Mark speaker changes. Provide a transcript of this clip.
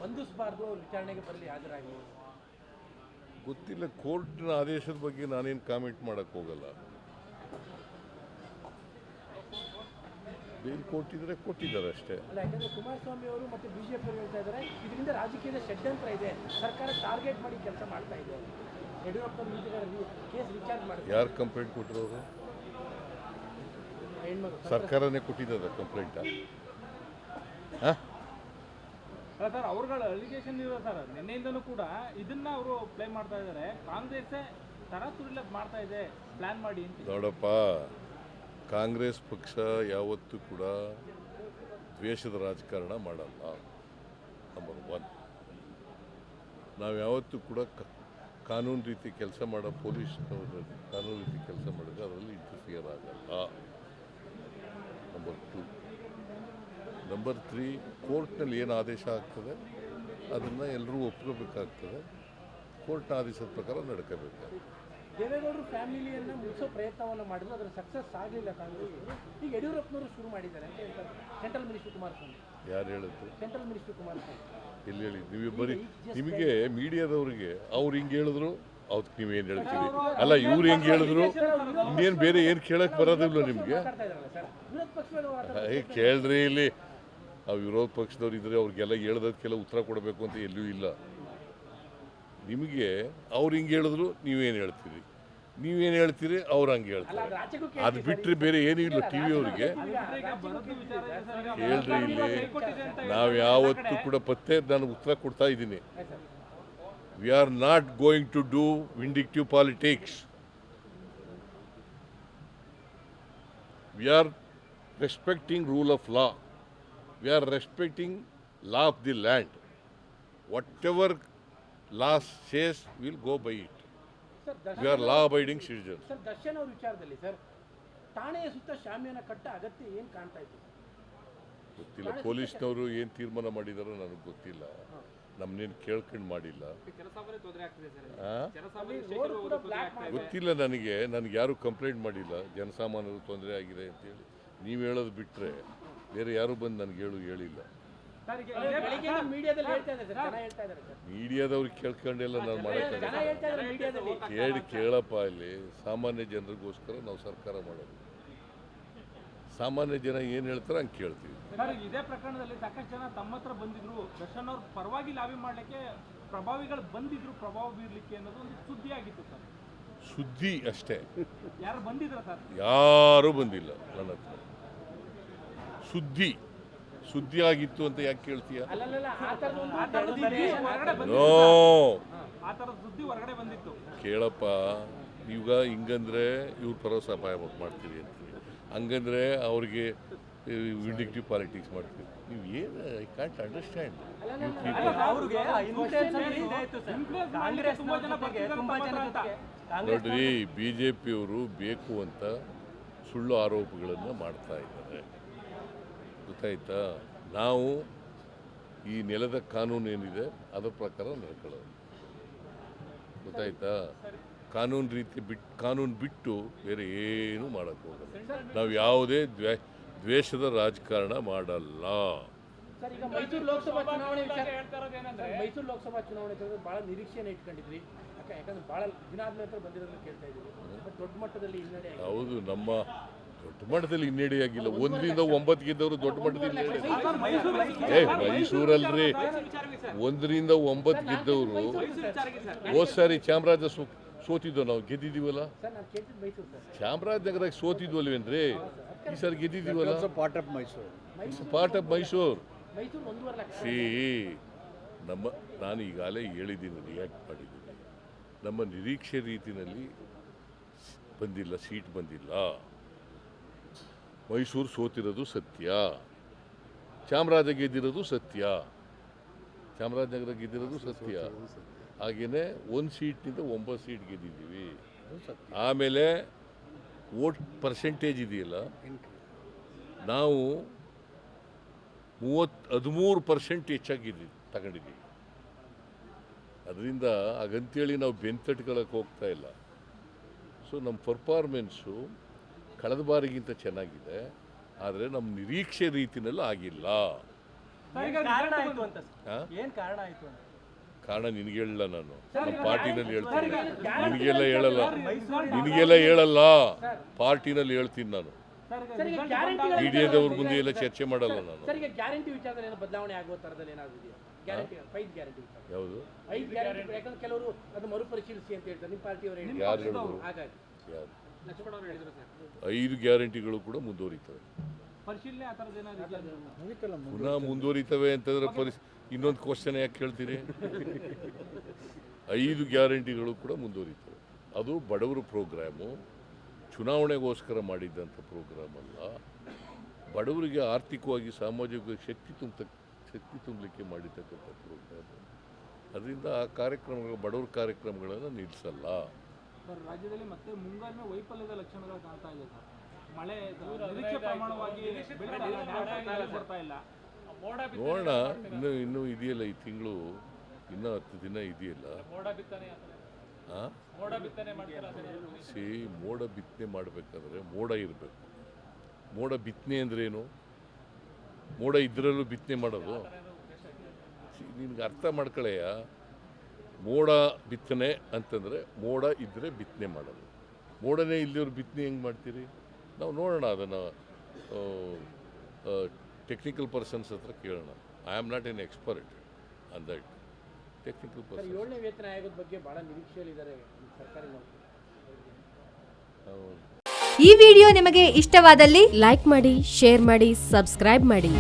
Speaker 1: ಬಂಧಿಸಬಾರ್ದು, ಅವ್ರು ವಿಚಾರಣೆಗೆ ಬರಲಿ, ಹಾಜರಾಗಿ.
Speaker 2: ಗೊತ್ತಿಲ್ಲ, ಕೋರ್ಟ್ನ ಆದೇಶದ ಬಗ್ಗೆ ನಾನೇನು ಕಾಮೆಂಟ್ ಮಾಡೋಕ್ಕೆ ಹೋಗಲ್ಲ. ಬೇಲ್ ಕೊಟ್ಟಿದ್ರೆ ಕೊಟ್ಟಿದ್ದಾರೆ ಅಷ್ಟೇ.
Speaker 1: ಅಲ್ಲ, ಯಾಕಂದ್ರೆ ಕುಮಾರಸ್ವಾಮಿ ಅವರು ಮತ್ತೆ ಬಿಜೆಪಿ ಅವರು ಹೇಳ್ತಾ ಇದ್ದಾರೆ, ಇದರಿಂದ ರಾಜಕೀಯದ ಷಡ್ಯಂತ್ರ ಇದೆ, ಸರ್ಕಾರ ಟಾರ್ಗೆಟ್ ಮಾಡಿ ಕೆಲಸ ಮಾಡ್ತಾ ಇದೆ. ಯಡಿಯೂರಪ್ಪ ಕೇಸ್ ವಿಚಾರಣೆ ಮಾಡ್ತಾರೆ.
Speaker 2: ಯಾರು ಕಂಪ್ಲೇಂಟ್ ಕೊಟ್ಟಿರೋರು? ಸರ್ಕಾರನೇ ಕೊಟ್ಟಿದ್ದಾರೆ ಕಂಪ್ಲೇಂಟ್.
Speaker 3: ಸರ್, ಅವ್ರಗಳ ಅಲಿಗೇಷನ್ ಇರೋ ಸರ್, ನಿನ್ನೆಯಿಂದನೂ ಕೂಡ ಇದನ್ನ ಅವರು ಪ್ಲೇ ಮಾಡ್ತಾ ಇದ್ದಾರೆ. ಕಾಂಗ್ರೆಸ್ ತರಾತುರಿಲ್ಲ ಮಾಡ್ತಾ ಇದೆ ಪ್ಲಾನ್ ಮಾಡಿ ಅಂತ.
Speaker 2: ನೋಡಪ್ಪ, ಕಾಂಗ್ರೆಸ್ ಪಕ್ಷ ಯಾವತ್ತೂ ಕೂಡ ದ್ವೇಷದ ರಾಜಕಾರಣ ಮಾಡಲ್ಲ. ನಂಬರ್ 1. ನಾವು ಯಾವತ್ತೂ ಕೂಡ ಕಾನೂನು ರೀತಿ ಕೆಲಸ ಮಾಡೋ ಪೊಲೀಸ್ನವರು ಕಾನೂನು ರೀತಿ ಕೆಲಸ ಮಾಡಿದ್ರೆ ಅದರಲ್ಲಿ ಇಂಟರ್ಫಿಯರ್ ಆಗಲ್ಲ. ನಂಬರ್ 2. ನಂಬರ್ 3, ಕೋರ್ಟ್ನಲ್ಲಿ ಏನು ಆದೇಶ ಆಗ್ತದೆ ಅದನ್ನು ಎಲ್ಲರೂ ಒಪ್ಕೋಬೇಕಾಗ್ತದೆ. ಕೋರ್ಟ್ನ ಆದೇಶದ ಪ್ರಕಾರ ನಡ್ಕೋಬೇಕು.
Speaker 1: ದೇವೇಗೌಡರು ಫ್ಯಾಮಿಲಿಯನ್ನು ಮುಗಿಸೋ ಪ್ರಯತ್ನವನ್ನು ಮಾಡಿದ್ರು, ಅದರ ಸಕ್ಸಸ್ ಆಗಲಿಲ್ಲ ಕಾಂಗ್ರೆಸ್. ಈಗ ಯಡಿಯೂರಪ್ಪನವರು ಶುರು ಮಾಡಿದ್ದಾರೆ ಅಂತ ಹೇಳ್ತಾರೆ. Central minister Kumaraswamy.
Speaker 2: ಯಾರು ಹೇಳಿದ್ರು?
Speaker 1: Central minister Kumaraswamy.
Speaker 2: ಎಲ್ಲಿ ಹೇಳಿ? ನೀವು ಬರೀ ನಿಮಗೆ ಮೀಡಿಯಾದವ್ರಿಗೆ ಅವ್ರು ಹಿಂಗೆ ಹೇಳಿದ್ರು ಅದಕ್ಕೆ ನೀವೇನು ಹೇಳ್ತೀವಿ? ಅಲ್ಲ, ಇವ್ರು ಹೆಂಗೆ ಹೇಳಿದ್ರು, ಇನ್ನೇನು ಬೇರೆ ಏನು ಕೇಳಕ್ಕೆ ಬರೋದಿಲ್ಲ ನಿಮಗೆ. ಕೇಳ್ರಿ, ಇಲ್ಲಿ ನಾವು ವಿರೋಧ ಪಕ್ಷದವ್ರು ಇದ್ರೆ ಅವ್ರಿಗೆಲ್ಲ ಹೇಳ್ದಕ್ಕೆಲ್ಲ ಉತ್ತರ ಕೊಡಬೇಕು ಅಂತ ಎಲ್ಲೂ ಇಲ್ಲ. ನಿಮಗೆ ಅವ್ರು ಹಿಂಗೆ ಹೇಳಿದ್ರು ನೀವೇನು ಹೇಳ್ತೀರಿ, ನೀವೇನು ಹೇಳ್ತೀರಿ ಅವ್ರು ಹಂಗೆ ಹೇಳ್ತಾರೆ. ಅದು ಬಿಟ್ಟರೆ ಬೇರೆ ಏನೂ ಇಲ್ಲ. ಟಿ ವಿ ಅವ್ರಿಗೆ ಹೇಳ್ರಿ, ಇಲ್ಲಿ ನಾವು ಯಾವತ್ತೂ ಕೂಡ ಪತ್ತೆ ನಾನು ಉತ್ತರ ಕೊಡ್ತಾ ಇದ್ದೀನಿ. We are not going to do vindictive politics. We are respecting rule of law. We are respecting law of the land. Whatever law says, we will go by it. We are law-abiding citizens.
Speaker 1: Sir, Darshan ಅವ್ರ ವಿಚಾರದಲ್ಲಿ sir, ಠಾಣೆಯ ಸುತ್ತ ಶಾಮಿಯಾನ ಕಟ್ಟ ಅಗತ್ಯ ಏನು ಕಾಣ್ತಾ ಇತ್ತು?
Speaker 2: ಗೊತ್ತಿಲ್ಲ, ಪೊಲೀಸ್ನವರು ಏನು ತೀರ್ಮಾನ ಮಾಡಿದಾರೋ ನನಗೆ ಗೊತ್ತಿಲ್ಲ. ನಮ್ಮನ್ನೇನು ಕೇಳ್ಕೊಂಡು ಮಾಡಿಲ್ಲ. ಗೊತ್ತಿಲ್ಲ ನನಗೆ ಯಾರು ಕಂಪ್ಲೇಂಟ್ ಮಾಡಿಲ್ಲ ಜನಸಾಮಾನ್ಯರು ತೊಂದರೆ ಆಗಿದೆ ಅಂತೇಳಿ. ನೀವು ಹೇಳೋದು ಬಿಟ್ಟರೆ ಬೇರೆ ಯಾರು ಬಂದು ನನಗೆ ಹೇಳಿಲ್ಲ. ಮೀಡಿಯಾದವ್ರಿಗೆ ಕೇಳ್ಕೊಂಡೆಲ್ಲ ನಾನು ಮಾಡೋಕ್ಕಾಗಲ್ಲ. ಕೇಳಪ್ಪ, ಇಲ್ಲಿ ಸಾಮಾನ್ಯ ಜನರಿಗೋಸ್ಕರ ನಾವು ಸರ್ಕಾರ ಮಾಡೋದು. ಸಾಮಾನ್ಯ ಜನ ಏನು ಹೇಳ್ತಾರೆ ಹಂಗೆ ಕೇಳ್ತೀವಿ.
Speaker 3: ಇದೇ ಪ್ರಕರಣದಲ್ಲಿ ಸಾಕಷ್ಟು ಜನ ತಮ್ಮ ಹತ್ರ ಬಂದಿದ್ರು, ದರ್ಶನ್ ಅವ್ರ ಪರವಾಗಿ ಲಾಬಿ ಮಾಡಲಿಕ್ಕೆ ಪ್ರಭಾವಿಗಳು ಬಂದಿದ್ರು, ಪ್ರಭಾವ ಬೀರ್ಲಿಕ್ಕೆ ಅನ್ನೋದು ಒಂದು ಸುದ್ದಿ ಆಗಿತ್ತು ಸರ್.
Speaker 2: ಸುದ್ದಿ ಅಷ್ಟೇ.
Speaker 3: ಯಾರು ಬಂದಿದ್ರ ಸರ್?
Speaker 2: ಯಾರೂ ಬಂದಿಲ್ಲ ನನ್ನ ಹತ್ರ. ಸುದ್ದಿ ಆಗಿತ್ತು ಅಂತ ಯಾಕೆ ಕೇಳ್ತೀಯ? ನೋ, ಕೇಳಪ್ಪ, ಈಗ ಹಿಂಗಂದ್ರೆ ಇವ್ರ ಪರವಸ ಅಪಾಯ ಮಾಡ್ತೀರಿ ಅಂತೀವಿ, ಹಂಗಂದ್ರೆ ಅವ್ರಿಗೆ ವಿಂಡಿಕ್ಟಿವ್ ಪಾಲಿಟಿಕ್ಸ್ ಮಾಡ್ತೀವಿ. ನೀವು ಏನು, ಐ ಕಾಂಟ್ ಅಂಡರ್ಸ್ಟ್ಯಾಂಡ್. ನೋಡ್ರಿ, BJPಯವರು ಬೇಕು ಅಂತ ಸುಳ್ಳು ಆರೋಪಗಳನ್ನು ಮಾಡ್ತಾ ಇದ್ದಾರೆ, ಗೊತ್ತಾಯ್ತಾ? ನಾವು ಈ ನೆಲದ ಕಾನೂನು ಏನಿದೆ ಅದರ ಪ್ರಕಾರ ನಡ್ಕೊಳ್ಳೋದು, ಗೊತ್ತಾಯ್ತಾ? ಕಾನೂನು ಬಿಟ್ಟು ಬೇರೆ ಏನು ಮಾಡೋಕ್ಕೆ ಹೋಗಲ್ಲ. ನಾವು ಯಾವುದೇ ದ್ವೇಷದ ರಾಜಕಾರಣ ಮಾಡಲ್ಲ.
Speaker 1: ಸರ್, ಈಗ ಮೈಸೂರು ಲೋಕಸಭಾ ಚುನಾವಣೆ ಭಾಳ ನಿರೀಕ್ಷೆಯನ್ನು ಇಟ್ಕೊಂಡಿದ್ರಿ, ಯಾಕಂದ್ರೆ ಭಾಳ ದಿನ ಆದ್ಮೇಲೆ ಬಂದಿರೋದನ್ನ ಕೇಳ್ತಾ ಇದ್ದೀವಿ. ದೊಡ್ಡ ಮಟ್ಟದಲ್ಲಿ ಹಿನ್ನಡೆ.
Speaker 2: ಹೌದು, ನಮ್ಮ ದೊಡ್ಡ ಮಟ್ಟದಲ್ಲಿ ಹಿನ್ನಡೆ ಆಗಿಲ್ಲ. 1ರಿಂದ 9 ಗೆದ್ದವರು ದೊಡ್ಡ ಮಟ್ಟದಲ್ಲಿ ಮೈಸೂರಲ್ರಿ 1ರಿಂದ 9 ಗೆದ್ದವರು. ಹೋದ್ ಸಾರಿ ಚಾಮರಾಜ ಸೋತಿದ್ವು, ನಾವು ಗೆದ್ದಿದ್ದೀವಲ್ಲ. ಚಾಮರಾಜನಗರ ಸೋತಿದ್ವಲ್ವೇನ್ರಿ? ಈ ಸಾರಿ ಗೆದ್ದಿದ್ದೀವಲ್ಲ. Part of Mysuru. ನಾನು ಈಗಾಗಲೇ ಹೇಳಿದ್ದೀನಿ, ರಿಯಾಕ್ಟ್ ಮಾಡಿದ್ದೀನಿ. ನಮ್ಮ ನಿರೀಕ್ಷೆ ರೀತಿಯಲ್ಲಿ ಬಂದಿಲ್ಲ, ಸೀಟ್ ಬಂದಿಲ್ಲ. ಮೈಸೂರು ಸೋತಿರೋದು ಸತ್ಯ, ಚಾಮರಾಜ ಗೆದ್ದಿರೋದು ಸತ್ಯ, ಚಾಮರಾಜನಗರ ಗೆದ್ದಿರೋದು ಸತ್ಯ. ಹಾಗೆಯೇ 1 ಸೀಟ್ನಿಂದ 9 ಸೀಟ್ ಗೆದ್ದಿದ್ದೀವಿ. ಆಮೇಲೆ ವೋಟ್ ಪರ್ಸೆಂಟೇಜ್ ಇದೆಯಲ್ಲ, ನಾವು 13% ಹೆಚ್ಚಾಗಿ ತಗೊಂಡಿದ್ದೀವಿ. ಅದರಿಂದ ಹಾಗಂತೇಳಿ ನಾವು ಬೆಂತಟ್ಕೊಳ್ಳೋಕೆ ಹೋಗ್ತಾ ಇಲ್ಲ. ಸೊ ನಮ್ಮ ಪರ್ಫಾರ್ಮೆನ್ಸು ಕಳೆದ ಬಾರಿಗಿಂತ ಚೆನ್ನಾಗಿದೆ, ಆದರೆ ನಮ್ಮ ನಿರೀಕ್ಷೆ ರೀತಿಯಲ್ಲಿ ಆಗಿಲ್ಲ.
Speaker 1: ಕಾರಣ ಆಯ್ತು ಅಂತ
Speaker 2: ಹಾ?
Speaker 1: ಏನ್ ಕಾರಣ ಆಯ್ತು ಅಂತ
Speaker 2: ಕಾರಣ ನಿನಗೆ ಹೇಳಲ್ಲ, ನಾನು ನಮ್ಮ ಪಾರ್ಟಿನಲ್ಲಿ ಹೇಳ್ತೀನಿ. ನಿನಗೆಲ್ಲ ಹೇಳಲ್ಲ, ನಿನಗೆಲ್ಲ ಹೇಳಲ್ಲ, ಪಾರ್ಟಿನಲ್ಲಿ ಹೇಳ್ತೀನಿ ನಾನು. ಮೀಡಿಯಾದವ್ರ ಮುಂದೆ ಎಲ್ಲ ಚರ್ಚೆ ಮಾಡಲ್ಲ ನಾನು.
Speaker 1: ಸರ್, ಈಗ ಗ್ಯಾರಂಟಿ ವಿಚಾರದಲ್ಲಿ ಏನೋ ಬದಲಾವಣೆ ಆಗುವ ತರದಲ್ಲಿ ಏನಾದ್ರು ಇದೆಯಾ? ಗ್ಯಾರಂಟಿ 5 ಗ್ಯಾರಂಟಿ ವಿಚಾರ,
Speaker 2: ಯಾವುದು
Speaker 1: 5 ಗ್ಯಾರಂಟಿ, ಯಾಕಂದ್ರೆ ಕೆಲವರು ಅದು ಮರುಪರಿಶೀಲಿಸಿ ಅಂತ ಹೇಳ್ತಾರೆ. ನಿಮ್ಮ ಪಾರ್ಟಿಯವರು
Speaker 2: ಯಾರು ಹೇಳಿದ್ರು?
Speaker 1: ಹಾಗಾಗಿ
Speaker 2: ಯಾರು?
Speaker 1: ಲಕ್ಷ್ಮಣ ಅವರು ಹೇಳಿದ್ರು ಸರ್.
Speaker 2: 5 ಗ್ಯಾರಂಟಿಗಳು ಕೂಡ ಮುಂದುವರಿತವೆ.
Speaker 3: ಪರಿಶೀಲನೆ ಆ ಥರದ್ದು ಏನಾದ್ರು
Speaker 2: ಪುನಃ ಮುಂದುವರಿತವೆ ಅಂತಂದ್ರೆ ಇನ್ನೊಂದು ಕ್ವಶನ್ ಯಾಕೆ ಕೇಳ್ತೀರಿ? 5 ಗ್ಯಾರಂಟಿಗಳು ಕೂಡ ಮುಂದುವರಿತವೆ. ಅದು ಬಡವರ ಪ್ರೋಗ್ರಾಮು, ಚುನಾವಣೆಗೋಸ್ಕರ ಮಾಡಿದ್ದಂಥ ಪ್ರೋಗ್ರಾಮ್ ಅಲ್ಲ. ಬಡವರಿಗೆ ಆರ್ಥಿಕವಾಗಿ ಸಾಮಾಜಿಕವಾಗಿ ಶಕ್ತಿ ತುಂಬಲಿಕ್ಕೆ ಮಾಡಿರ್ತಕ್ಕಂಥ ಪ್ರೋಗ್ರಾಮ್. ಅದರಿಂದ ಆ ಕಾರ್ಯಕ್ರಮಗಳು, ಬಡವರ ಕಾರ್ಯಕ್ರಮಗಳನ್ನು ನಿಲ್ಲಿಸಲ್ಲ.
Speaker 3: ಸರ್, ರಾಜ್ಯದಲ್ಲಿ ಮತ್ತೆ ಮುಂಗಾರಿನ ವೈಫಲ್ಯದ ಲಕ್ಷಣಗಳು ಕಾಣ್ತಾ ಇದೆ ಸರ್. ಮಳೆ ನಿರೀಕ್ಷೆ ಪ್ರಮಾಣವಾಗಿ ಬರ್ತಾ ಇಲ್ಲ.
Speaker 2: ನೋಡೋಣ, ಇನ್ನೂ ಇದೆಯಲ್ಲ ಈ ತಿಂಗಳು, ಇನ್ನೂ 10 ದಿನ ಇದೆಯಲ್ಲ. ಮೋಡ ಬಿತ್ತನೆ ಮಾಡಬೇಕಾದ್ರೆ ಮೋಡ ಇರಬೇಕು. ಮೋಡ ಬಿತ್ತನೆ ಅಂದ್ರೇನು? ಮೋಡ ಇದ್ರಲ್ಲೂ ಬಿತ್ತನೆ ಮಾಡೋದು? ನಿನ್ಗೆ ಅರ್ಥ ಮಾಡ್ಕೊಳ್ಳೆಯ. ಮೋಡ ಬಿತ್ತನೆ ಅಂತಂದರೆ ಮೋಡ ಇದ್ದರೆ ಬಿತ್ತನೆ ಮಾಡೋದು. ಮೋಡನೇ ಇಲ್ಲದವ್ರು ಬಿತ್ತನೆ ಹೆಂಗೆ ಮಾಡ್ತೀರಿ? ನಾವು ನೋಡೋಣ, ಅದನ್ನು ಟೆಕ್ನಿಕಲ್ ಪರ್ಸನ್ಸ್ ಹತ್ರ ಕೇಳೋಣ. I am not an expert on that. Technical person
Speaker 1: 7ನೇ ವೇತನ ಆಯೋಗದ ಬಗ್ಗೆ ಬಹಳ ನಿರೀಕ್ಷೆಯಲ್ಲಿದ್ದಾರೆ ಸರ್ಕಾರಿ ನೌಕರರು.
Speaker 4: ಈ ವಿಡಿಯೋ ನಿಮಗೆ ಇಷ್ಟವಾದಲ್ಲಿ ಲೈಕ್ ಮಾಡಿ, ಶೇರ್ ಮಾಡಿ, ಸಬ್ಸ್ಕ್ರೈಬ್ ಮಾಡಿ.